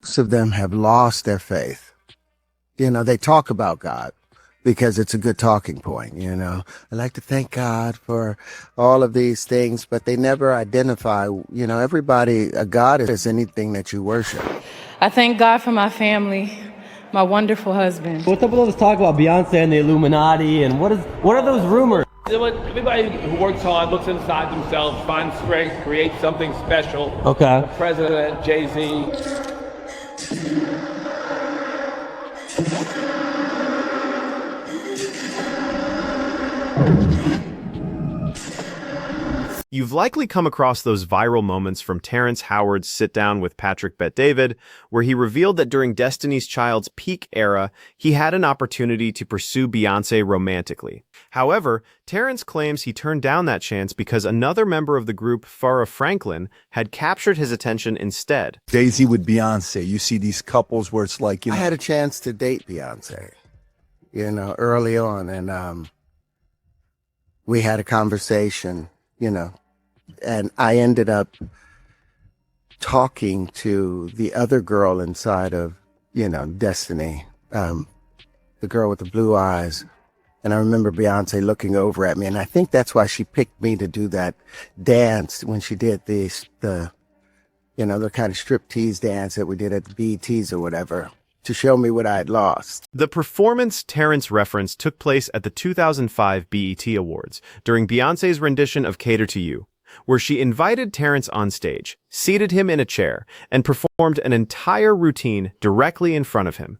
Most of them have lost their faith. They talk about God because it's a good talking point. I like to thank God for all of these things, but they never identify, a God is anything that you worship. I thank God for my family, my wonderful husband. What's up with all this talk about Beyonce and the Illuminati, and what are those rumors? Everybody who works hard, looks inside themselves, finds strength, creates something special. Okay. The President, Jay-Z. You've likely come across those viral moments from Terrence Howard's sit-down with Patrick Bet-David, where he revealed that during Destiny's Child's peak era, he had an opportunity to pursue Beyonce romantically. However, Terrence claims he turned down that chance because another member of the group, Farrah Franklin, had captured his attention instead. Jay-Z with Beyonce, you see these couples where it's like, I had a chance to date Beyonce, early on, and we had a conversation, and I ended up talking to the other girl inside of, Destiny, the girl with the blue eyes. And I remember Beyonce looking over at me, and I think that's why she picked me to do that dance when she did the kind of striptease dance that we did at the BETs or whatever, to show me what I had lost. The performance Terrence referenced took place at the 2005 BET Awards during Beyonce's rendition of Cater to You, where she invited Terrence on stage, seated him in a chair, and performed an entire routine directly in front of him.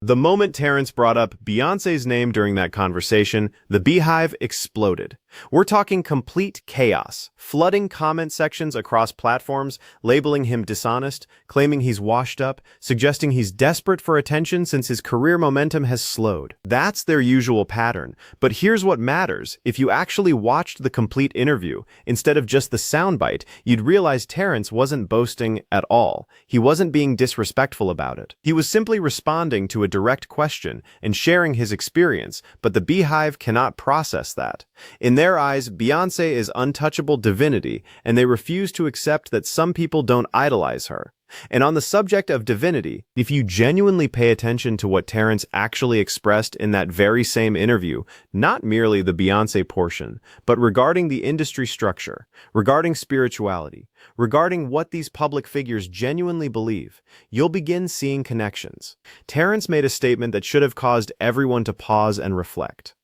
The moment Terrence brought up Beyonce's name during that conversation, the Beehive exploded. We're talking complete chaos, flooding comment sections across platforms, labeling him dishonest, claiming he's washed up, suggesting he's desperate for attention since his career momentum has slowed. That's their usual pattern. But here's what matters. If you actually watched the complete interview, instead of just the soundbite, you'd realize Terrence wasn't boasting at all. He wasn't being disrespectful about it. He was simply responding to a direct question and sharing his experience, but the Beehive cannot process that. In their eyes, Beyonce is untouchable divinity, and they refuse to accept that some people don't idolize her. And on the subject of divinity, if you genuinely pay attention to what Terrence actually expressed in that very same interview, not merely the Beyonce portion, but regarding the industry structure, regarding spirituality, regarding what these public figures genuinely believe, you'll begin seeing connections. Terrence made a statement that should have caused everyone to pause and reflect.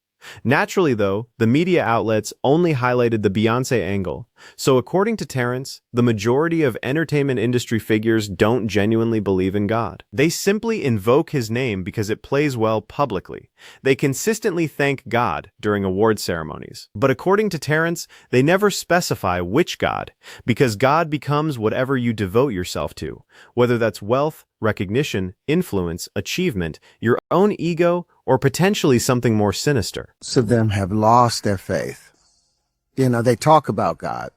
Naturally, though, the media outlets only highlighted the Beyonce angle. So according to Terrence, the majority of entertainment industry figures don't genuinely believe in God. They simply invoke his name because it plays well publicly. They consistently thank God during award ceremonies. But according to Terrence, they never specify which God, because God becomes whatever you devote yourself to, whether that's wealth, recognition, influence, achievement, your own ego, or potentially something more sinister. Most of them have lost their faith. They talk about God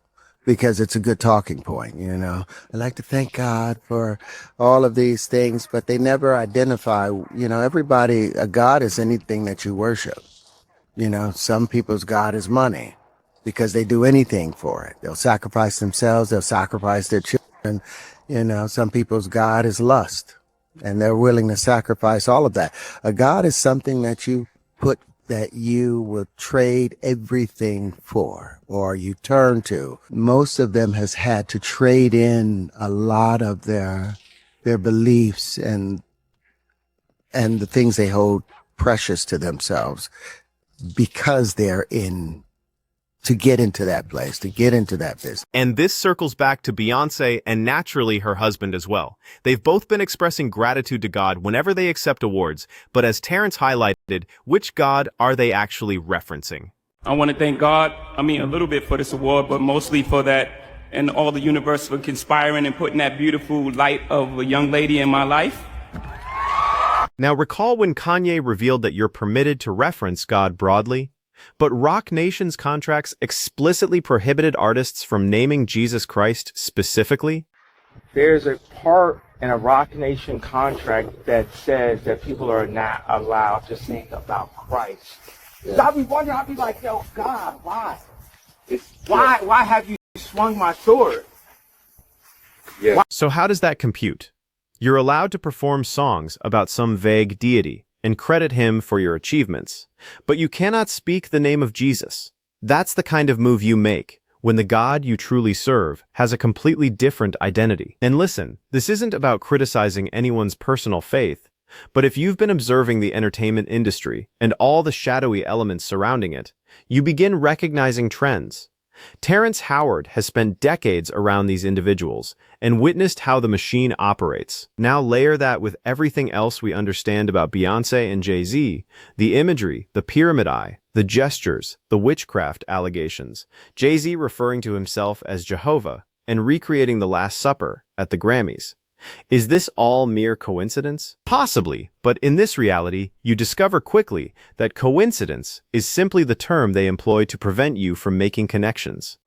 because it's a good talking point. I like to thank God for all of these things, but they never identify, a God is anything that you worship. Some people's God is money because they do anything for it. They'll sacrifice themselves. They'll sacrifice their children. Some people's God is lust, and they're willing to sacrifice all of that. A God is something that you will trade everything for, or you turn to. Most of them has had to trade in a lot of their beliefs and the things they hold precious to themselves because they're to get into that place, to get into that business. And this circles back to Beyonce and naturally her husband as well. They've both been expressing gratitude to God whenever they accept awards, but as Terrence highlighted, which God are they actually referencing? I want to thank God, a little bit for this award, but mostly for that and all the universe for conspiring and putting that beautiful light of a young lady in my life. Now recall when Kanye revealed that you're permitted to reference God broadly? But Roc Nation's contracts explicitly prohibited artists from naming Jesus Christ specifically? There's a part in a Roc Nation contract that says that people are not allowed to sing about Christ. Christ. So I be wondering, I be like, yo, God, why? Why have you swung my sword? Yeah. So how does that compute? You're allowed to perform songs about some vague deity and credit him for your achievements, but you cannot speak the name of Jesus. That's the kind of move you make when the God you truly serve has a completely different identity. And listen, this isn't about criticizing anyone's personal faith, but if you've been observing the entertainment industry and all the shadowy elements surrounding it, you begin recognizing trends. Terrence Howard has spent decades around these individuals and witnessed how the machine operates. Now layer that with everything else we understand about Beyonce and Jay-Z, the imagery, the pyramid eye, the gestures, the witchcraft allegations, Jay-Z referring to himself as Jehovah and recreating the Last Supper at the Grammys. Is this all mere coincidence? Possibly, but in this reality, you discover quickly that coincidence is simply the term they employ to prevent you from making connections.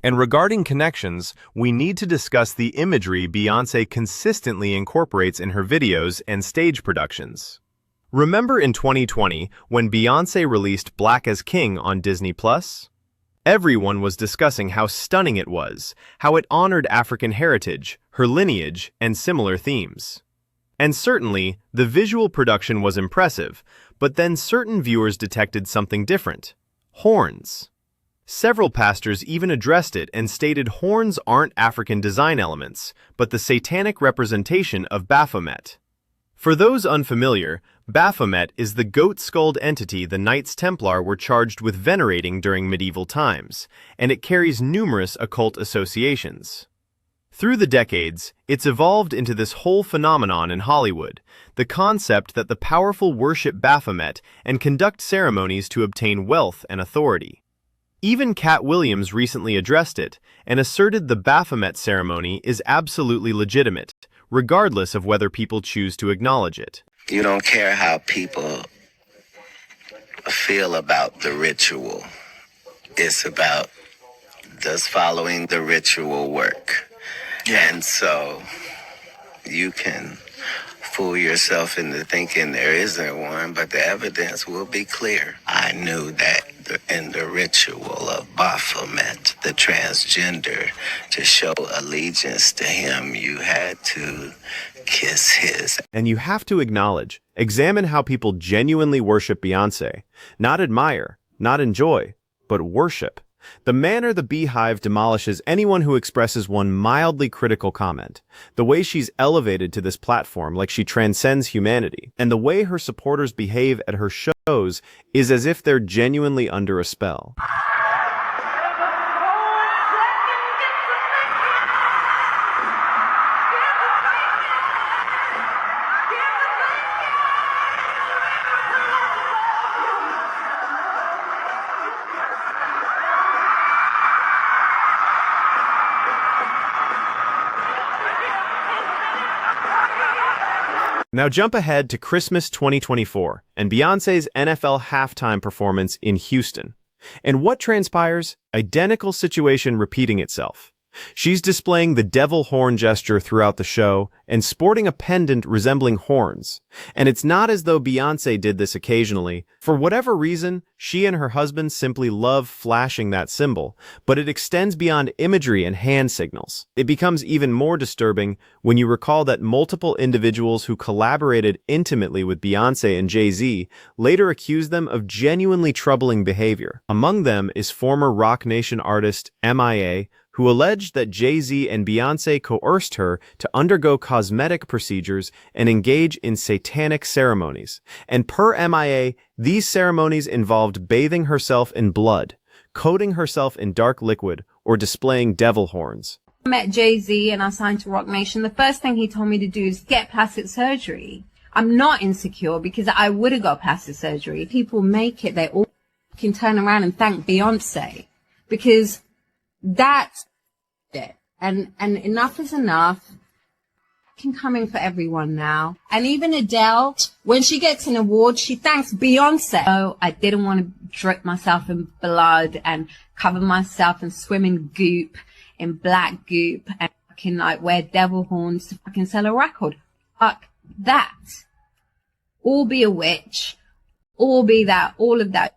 And regarding connections, we need to discuss the imagery Beyonce consistently incorporates in her videos and stage productions. Remember in 2020 when Beyonce released Black as King on Disney+? Everyone was discussing how stunning it was, how it honored African heritage, her lineage, and similar themes. And certainly, the visual production was impressive, but then certain viewers detected something different: horns. Several pastors even addressed it and stated horns aren't African design elements, but the satanic representation of Baphomet. For those unfamiliar, Baphomet is the goat-skulled entity the Knights Templar were charged with venerating during medieval times, and it carries numerous occult associations. Through the decades, it's evolved into this whole phenomenon in Hollywood, the concept that the powerful worship Baphomet and conduct ceremonies to obtain wealth and authority. Even Cat Williams recently addressed it and asserted the Baphomet ceremony is absolutely legitimate, regardless of whether people choose to acknowledge it. You don't care how people feel about the ritual. It's about, does following the ritual work? And so you can fool yourself into thinking there isn't one, but the evidence will be clear. I knew that in the ritual of Baphomet, the transgender, to show allegiance to him, you had to kiss his. And you have to acknowledge, examine how people genuinely worship Beyonce. Not admire, not enjoy, but worship. The manner the Beehive demolishes anyone who expresses one mildly critical comment, the way she's elevated to this platform like she transcends humanity, and the way her supporters behave at her shows is as if they're genuinely under a spell. Now jump ahead to Christmas 2024 and Beyonce's NFL halftime performance in Houston. And what transpires? Identical situation repeating itself. She's displaying the devil horn gesture throughout the show and sporting a pendant resembling horns. And it's not as though Beyonce did this occasionally. For whatever reason, she and her husband simply love flashing that symbol, but it extends beyond imagery and hand signals. It becomes even more disturbing when you recall that multiple individuals who collaborated intimately with Beyonce and Jay-Z later accused them of genuinely troubling behavior. Among them is former Roc Nation artist MIA, who alleged that Jay-Z and Beyonce coerced her to undergo cosmetic procedures and engage in satanic ceremonies. And per MIA, these ceremonies involved bathing herself in blood, coating herself in dark liquid, or displaying devil horns. I met Jay-Z and I signed to Roc Nation. The first thing he told me to do is get plastic surgery. I'm not insecure because I would have got plastic surgery. People make it, they all can turn around and thank Beyonce because that's it. And enough is enough. coming for everyone now. And even Adele, when she gets an award, she thanks Beyonce. So I didn't want to drip myself in blood and cover myself and swim in goop, in black goop, and fucking like wear devil horns to fucking sell a record. Fuck that. Or be a witch, or be that, all of that.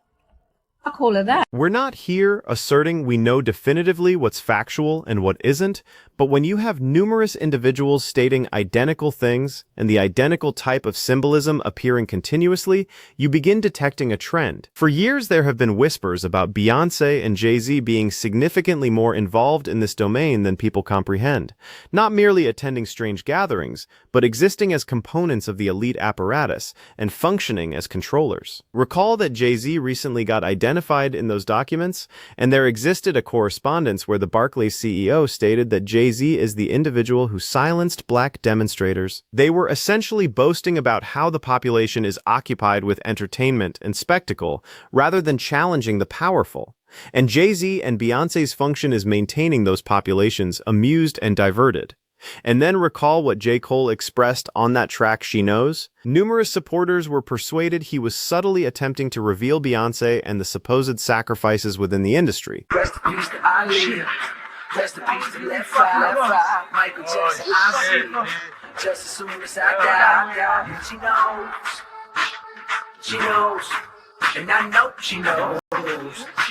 Fuck all of that. We're not here asserting we know definitively what's factual and what isn't, but when you have numerous individuals stating identical things and the identical type of symbolism appearing continuously, you begin detecting a trend. For years, there have been whispers about Beyonce and Jay-Z being significantly more involved in this domain than people comprehend, not merely attending strange gatherings, but existing as components of the elite apparatus and functioning as controllers. Recall that Jay-Z recently got identified in those documents, and there existed a correspondence where the Barclays CEO stated that Jay-Z is the individual who silenced black demonstrators. They were essentially boasting about how the population is occupied with entertainment and spectacle, rather than challenging the powerful. And Jay-Z and Beyonce's function is maintaining those populations amused and diverted. And then recall what J. Cole expressed on that track She Knows? Numerous supporters were persuaded he was subtly attempting to reveal Beyonce and the supposed sacrifices within the industry. Rest in peace to Ali. Rest in peace to Left Eye. Michael Jackson, I see. Just as soon as I die. She knows. She knows. And I know she knows.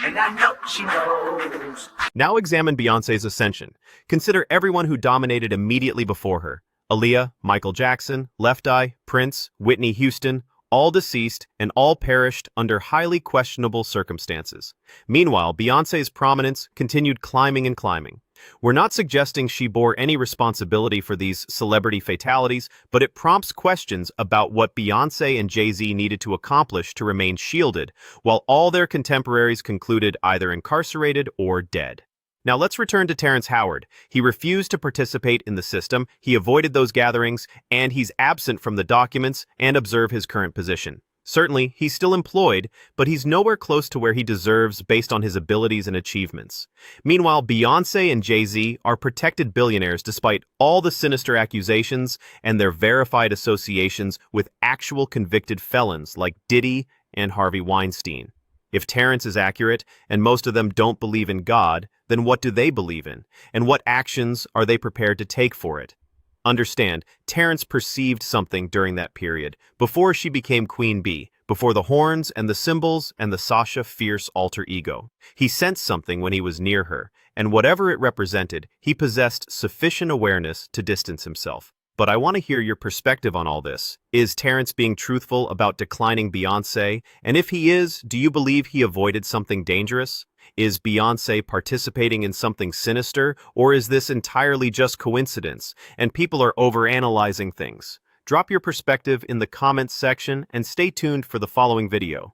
And I know she knows. Now examine Beyonce's ascension. Consider everyone who dominated immediately before her. Aaliyah, Michael Jackson, Left Eye, Prince, Whitney Houston, all deceased and all perished under highly questionable circumstances. Meanwhile, Beyonce's prominence continued climbing and climbing. We're not suggesting she bore any responsibility for these celebrity fatalities, but it prompts questions about what Beyonce and Jay-Z needed to accomplish to remain shielded, while all their contemporaries concluded either incarcerated or dead. Now let's return to Terrence Howard. He refused to participate in the system, he avoided those gatherings, and he's absent from the documents and observe his current position. Certainly, he's still employed, but he's nowhere close to where he deserves based on his abilities and achievements. Meanwhile, Beyonce and Jay-Z are protected billionaires despite all the sinister accusations and their verified associations with actual convicted felons like Diddy and Harvey Weinstein. If Terrence is accurate, and most of them don't believe in God, then what do they believe in? And what actions are they prepared to take for it? Understand, Terrence perceived something during that period, before she became Queen Bee, before the horns and the cymbals and the Sasha Fierce alter ego. He sensed something when he was near her, and whatever it represented, he possessed sufficient awareness to distance himself. But I want to hear your perspective on all this. Is Terrence being truthful about declining Beyonce? And if he is, do you believe he avoided something dangerous? Is Beyonce participating in something sinister, or is this entirely just coincidence, and people are overanalyzing things? Drop your perspective in the comments section and stay tuned for the following video.